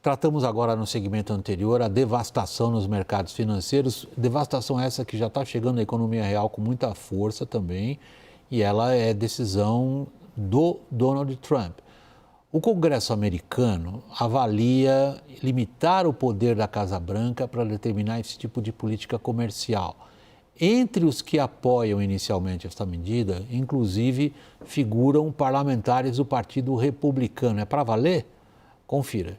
tratamos agora no segmento anterior a devastação nos mercados financeiros, devastação essa que já está chegando na economia real com muita força também, e ela é decisão do Donald Trump. O Congresso americano avalia limitar o poder da Casa Branca para determinar esse tipo de política comercial. Entre os que apoiam inicialmente esta medida, inclusive, figuram parlamentares do Partido Republicano. É para valer? Confira.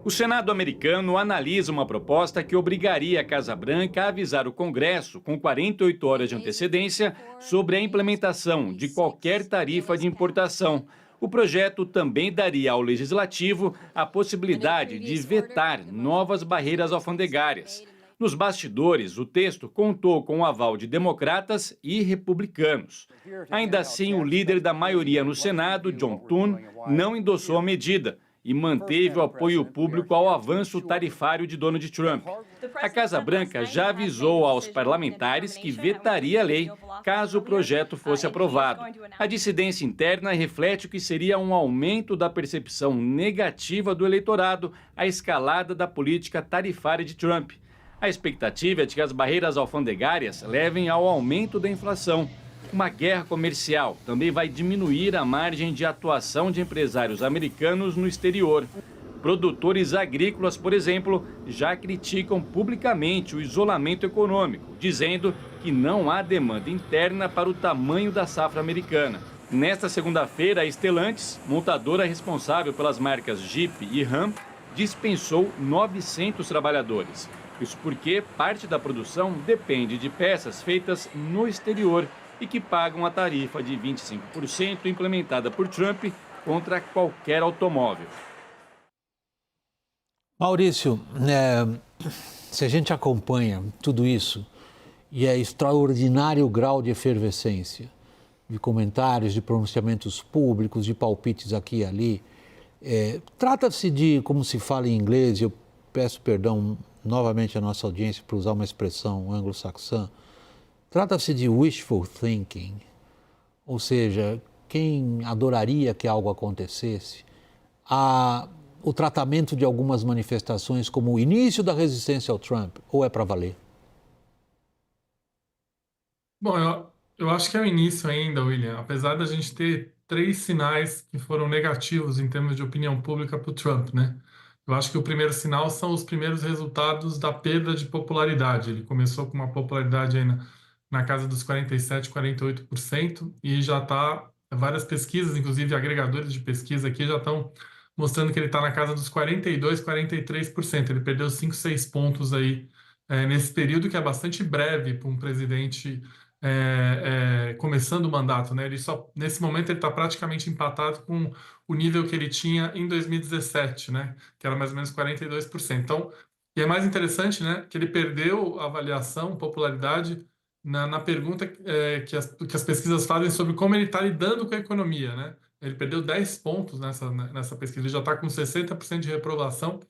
O Senado americano analisa uma proposta que obrigaria a Casa Branca a avisar o Congresso, com 48 horas de antecedência, sobre a implementação de qualquer tarifa de importação. O projeto também daria ao Legislativo a possibilidade de vetar novas barreiras alfandegárias. Nos bastidores, o texto contou com o aval de democratas e republicanos. Ainda assim, o líder da maioria no Senado, John Thune, não endossou a medida e manteve o apoio público ao avanço tarifário de Donald Trump. A Casa Branca já avisou aos parlamentares que vetaria a lei caso o projeto fosse aprovado. A dissidência interna reflete o que seria um aumento da percepção negativa do eleitorado à escalada da política tarifária de Trump. A expectativa é de que as barreiras alfandegárias levem ao aumento da inflação. Uma guerra comercial também vai diminuir a margem de atuação de empresários americanos no exterior. Produtores agrícolas, por exemplo, já criticam publicamente o isolamento econômico, dizendo que não há demanda interna para o tamanho da safra americana. Nesta segunda-feira, a Stellantis, montadora responsável pelas marcas Jeep e Ram, dispensou 900 trabalhadores. Isso porque parte da produção depende de peças feitas no exterior e que pagam a tarifa de 25% implementada por Trump contra qualquer automóvel. Maurício, se a gente acompanha tudo isso, e é extraordinário o grau de efervescência, de comentários, de pronunciamentos públicos, de palpites aqui e ali, trata-se de, como se fala em inglês, eu peço perdão novamente à nossa audiência por usar uma expressão anglo-saxã, trata-se de wishful thinking, ou seja, quem adoraria que algo acontecesse, o tratamento de algumas manifestações como o início da resistência ao Trump, ou é para valer? Bom, eu acho que é o início ainda, William. Apesar da gente ter 3 sinais que foram negativos em termos de opinião pública para o Trump, né? Eu acho que o primeiro sinal são os primeiros resultados da perda de popularidade. Ele começou com uma popularidade aí na casa dos 47, 48% e já está, várias pesquisas, inclusive agregadores de pesquisa aqui, já estão mostrando que ele está na casa dos 42, 43%. Ele perdeu 5, 6 pontos aí nesse período, que é bastante breve para um presidente começando o mandato, né? Nesse momento ele está praticamente empatado com o nível que ele tinha em 2017, né? Que era mais ou menos 42%. Então, e é mais interessante, né? Que ele perdeu a avaliação, popularidade, na pergunta que as pesquisas fazem sobre como ele está lidando com a economia, né? Ele perdeu 10 pontos nessa pesquisa, ele já está com 60% de reprovação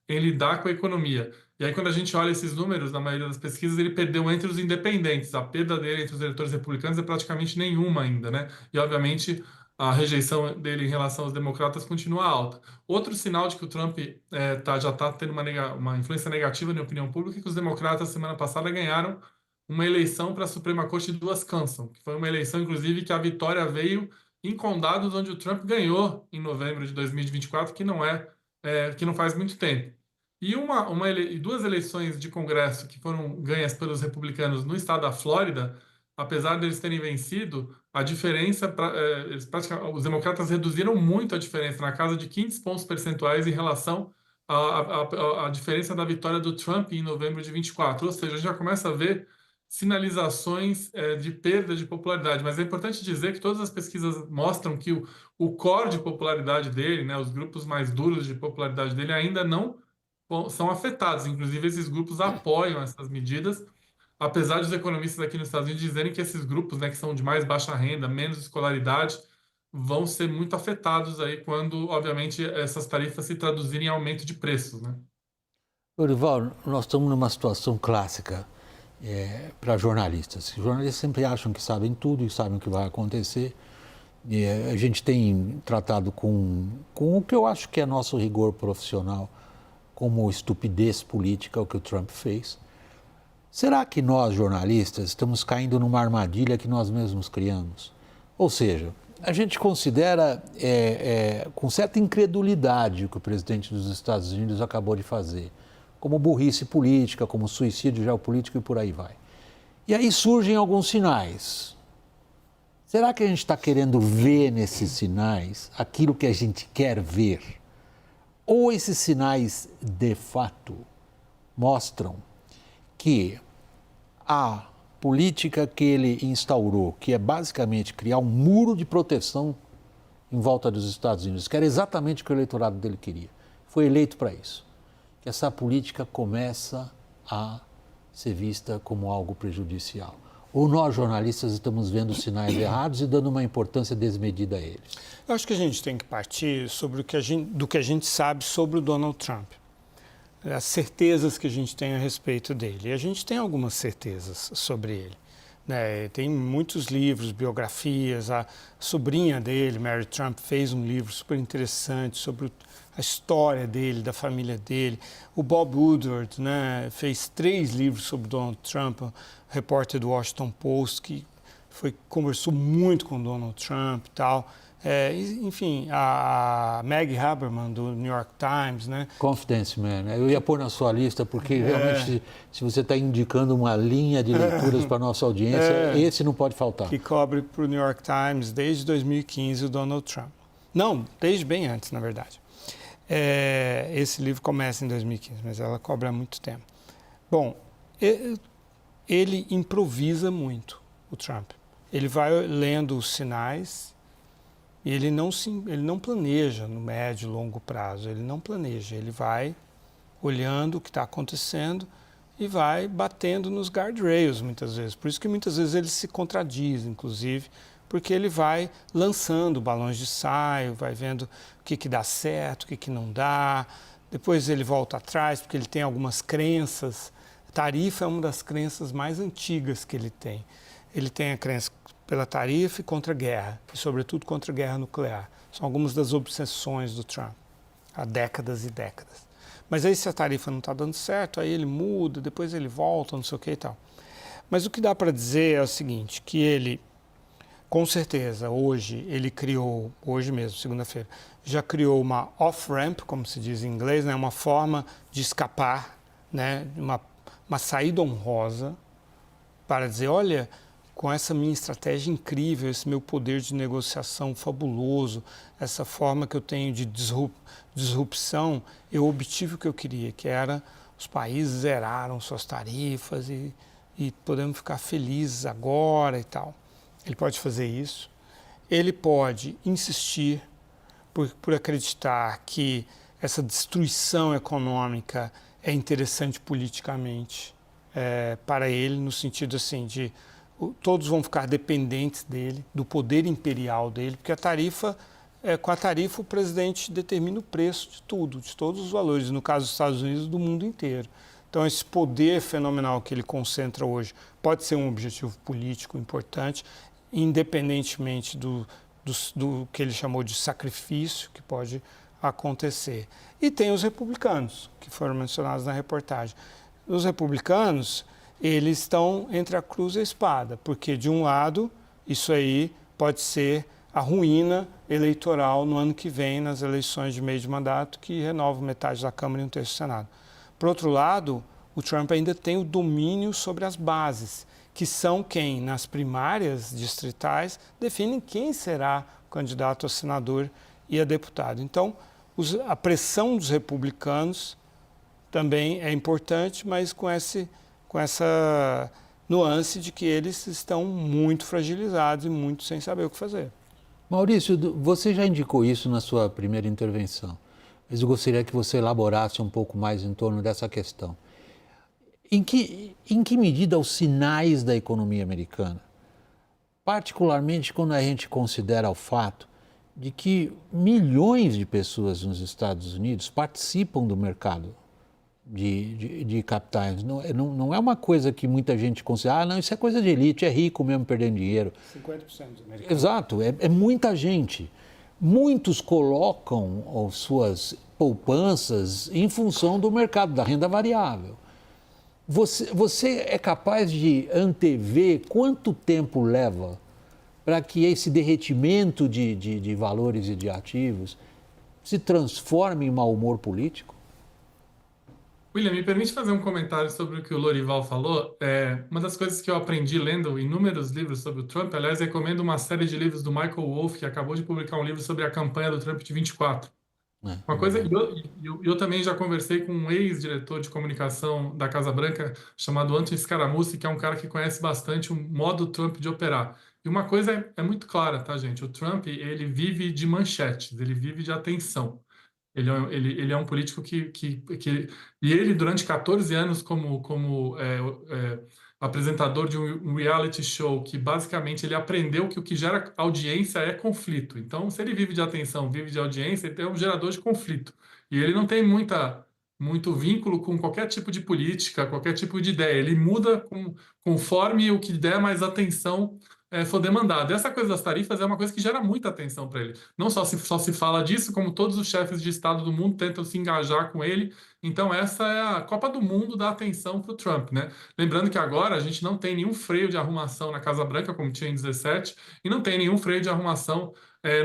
em lidar com a economia. E aí, quando a gente olha esses números, na maioria das pesquisas, ele perdeu entre os independentes. A perda dele entre os eleitores republicanos é praticamente nenhuma ainda, né? E, obviamente, a rejeição dele em relação aos democratas continua alta. Outro sinal de que o Trump já está tendo uma influência negativa na opinião pública é que os democratas, semana passada, ganharam uma eleição para a Suprema Corte de Wisconsin, que foi uma eleição, inclusive, que a vitória veio em condados onde o Trump ganhou em novembro de 2024, que não faz muito tempo. E 2 eleições de Congresso que foram ganhas pelos republicanos no estado da Flórida, apesar deles terem vencido, a diferença, os democratas reduziram muito a diferença, na casa de 15 pontos percentuais em relação à diferença da vitória do Trump em novembro de 24. Ou seja, a gente já começa a ver sinalizações de perda de popularidade. Mas é importante dizer que todas as pesquisas mostram que o core de popularidade dele, né, os grupos mais duros de popularidade dele ainda não são afetados. Inclusive, esses grupos apoiam essas medidas, apesar dos economistas aqui nos Estados Unidos dizerem que esses grupos, né, que são de mais baixa renda, menos escolaridade, vão ser muito afetados aí quando, obviamente, essas tarifas se traduzirem em aumento de preços, né? Dorival, nós estamos numa situação clássica para jornalistas. Os jornalistas sempre acham que sabem tudo e sabem o que vai acontecer. E a gente tem tratado com o que eu acho que é nosso rigor profissional, como estupidez política, o que o Trump fez. Será que nós, jornalistas, estamos caindo numa armadilha que nós mesmos criamos? Ou seja, a gente considera com certa incredulidade o que o presidente dos Estados Unidos acabou de fazer, como burrice política, como suicídio geopolítico e por aí vai. E aí surgem alguns sinais. Será que a gente está querendo ver nesses sinais aquilo que a gente quer ver? Ou esses sinais, de fato, mostram que a política que ele instaurou, que é basicamente criar um muro de proteção em volta dos Estados Unidos, que era exatamente o que o eleitorado dele queria, foi eleito para isso, que essa política começa a ser vista como algo prejudicial. Ou nós, jornalistas, estamos vendo sinais errados e dando uma importância desmedida a eles? Eu acho que a gente tem que partir do que a gente sabe sobre o Donald Trump. As certezas que a gente tem a respeito dele. E a gente tem algumas certezas sobre ele, né? Tem muitos livros, biografias. A sobrinha dele, Mary Trump, fez um livro super interessante sobre a história dele, da família dele. O Bob Woodward, né, fez 3 livros sobre Donald Trump, repórter do Washington Post, que conversou muito com Donald Trump e tal. Enfim, a Maggie Haberman, do New York Times, né? Confidence Man, eu ia pôr na sua lista, porque realmente, se você está indicando uma linha de leituras para a nossa audiência, esse não pode faltar. Que cobre para o New York Times desde 2015 o Donald Trump. Não, desde bem antes, na verdade. Esse livro começa em 2015, mas ela cobre há muito tempo. Bom, ele improvisa muito, o Trump. Ele vai lendo os sinais. E ele não planeja no médio e longo prazo, ele não planeja, ele vai olhando o que está acontecendo e vai batendo nos guardrails muitas vezes. Por isso que muitas vezes ele se contradiz, inclusive, porque ele vai lançando balões de ensaio, vai vendo o que dá certo, o que não dá, depois ele volta atrás porque ele tem algumas crenças. Tarifa é uma das crenças mais antigas que ele tem. Ele tem a crença pela tarifa e contra a guerra, e sobretudo contra a guerra nuclear. São algumas das obsessões do Trump, há décadas e décadas. Mas aí se a tarifa não está dando certo, aí ele muda, depois ele volta, não sei o que e tal. Mas o que dá para dizer é o seguinte, que ele, com certeza, hoje mesmo, segunda-feira, já criou uma off-ramp, como se diz em inglês, né, uma forma de escapar, né, uma saída honrosa, para dizer, olha, com essa minha estratégia incrível, esse meu poder de negociação fabuloso, essa forma que eu tenho de disrupção, eu obtive o que eu queria, que era os países zeraram suas tarifas e podemos ficar felizes agora e tal. Ele pode fazer isso. Ele pode insistir por acreditar que essa destruição econômica é interessante politicamente para ele, no sentido assim de todos vão ficar dependentes dele, do poder imperial dele, porque com a tarifa o presidente determina o preço de tudo, de todos os valores, no caso dos Estados Unidos, do mundo inteiro. Então esse poder fenomenal que ele concentra hoje pode ser um objetivo político importante, independentemente do que ele chamou de sacrifício que pode acontecer. E tem os republicanos, que foram mencionados na reportagem. Os republicanos, eles estão entre a cruz e a espada, porque, de um lado, isso aí pode ser a ruína eleitoral no ano que vem, nas eleições de meio de mandato, que renovam metade da Câmara e um terço do Senado. Por outro lado, o Trump ainda tem o domínio sobre as bases, que são quem, nas primárias distritais, definem quem será o candidato a senador e a deputado. Então, a pressão dos republicanos também é importante, mas com essa nuance de que eles estão muito fragilizados e muito sem saber o que fazer. Maurício, você já indicou isso na sua primeira intervenção, mas eu gostaria que você elaborasse um pouco mais em torno dessa questão. Em que medida os sinais da economia americana, particularmente quando a gente considera o fato de que milhões de pessoas nos Estados Unidos participam do mercado de capitais. Não é uma coisa que muita gente considera, não, isso é coisa de elite, é rico mesmo perdendo dinheiro. 50% dos americanos. Exato, é muita gente. Muitos colocam as suas poupanças em função do mercado, da renda variável. Você é capaz de antever quanto tempo leva para que esse derretimento de valores e de ativos se transforme em mau humor político? William, me permite fazer um comentário sobre o que o Lorival falou. Uma das coisas que eu aprendi lendo inúmeros livros sobre o Trump, aliás, recomendo uma série de livros do Michael Wolff, que acabou de publicar um livro sobre a campanha do Trump de 24. Uma coisa, eu também já conversei com um ex-diretor de comunicação da Casa Branca chamado Anthony Scaramucci, que é um cara que conhece bastante o modo Trump de operar. E uma coisa é muito clara, tá, gente? O Trump, ele vive de manchetes, ele vive de atenção. Ele é um político que... E ele, durante 14 anos, como apresentador de um reality show, que basicamente ele aprendeu que o que gera audiência é conflito. Então, se ele vive de atenção, vive de audiência, ele é um gerador de conflito. E ele não tem muito vínculo com qualquer tipo de política, qualquer tipo de ideia. Ele muda conforme o que der mais atenção for demandado. Essa coisa das tarifas é uma coisa que gera muita atenção para ele. Não só se fala disso, como todos os chefes de Estado do mundo tentam se engajar com ele. Então, essa é a Copa do Mundo da atenção para o Trump, né? Lembrando que agora a gente não tem nenhum freio de arrumação na Casa Branca, como tinha em 17, e não tem nenhum freio de arrumação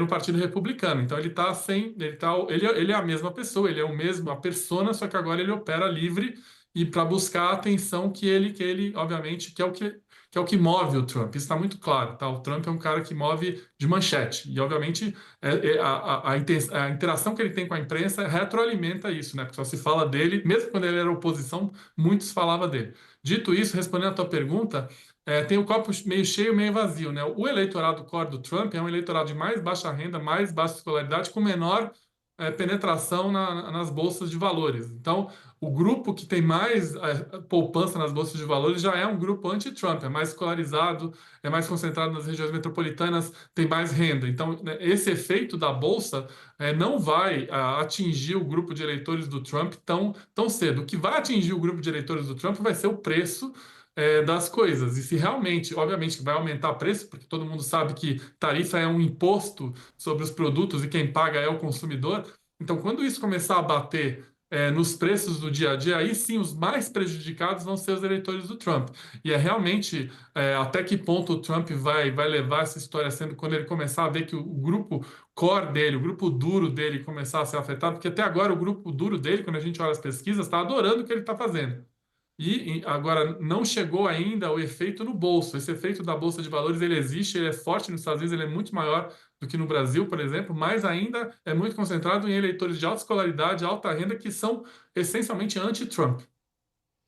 no Partido Republicano. Então, ele é a mesma pessoa, ele é a persona, só que agora ele opera livre e para buscar a atenção que ele, obviamente, que é o que move o Trump. Isso está muito claro, tá? O Trump é um cara que move de manchete. E, obviamente, a interação que ele tem com a imprensa retroalimenta isso, né? Porque só se fala dele, mesmo quando ele era oposição, muitos falavam dele. Dito isso, respondendo à tua pergunta, tem o copo meio cheio, meio vazio, né? O eleitorado core do Trump é um eleitorado de mais baixa renda, mais baixa escolaridade, com menor penetração nas bolsas de valores. Então, o grupo que tem mais poupança nas bolsas de valores já é um grupo anti-Trump, é mais escolarizado, é mais concentrado nas regiões metropolitanas, tem mais renda. Então, né, esse efeito da bolsa não vai atingir o grupo de eleitores do Trump tão cedo. O que vai atingir o grupo de eleitores do Trump vai ser o preço das coisas. E se realmente, obviamente, vai aumentar o preço, porque todo mundo sabe que tarifa é um imposto sobre os produtos e quem paga é o consumidor. Então, quando isso começar a bater nos preços do dia a dia, aí sim os mais prejudicados vão ser os eleitores do Trump. E é realmente até que ponto o Trump vai levar essa história sendo quando ele começar a ver que o grupo core dele, o grupo duro dele começar a ser afetado, porque até agora o grupo duro dele, quando a gente olha as pesquisas, está adorando o que ele está fazendo. E agora não chegou ainda o efeito no bolso. Esse efeito da Bolsa de Valores, ele existe, ele é forte nos Estados Unidos, ele é muito maior do que no Brasil, por exemplo, mas ainda é muito concentrado em eleitores de alta escolaridade, alta renda, que são essencialmente anti-Trump.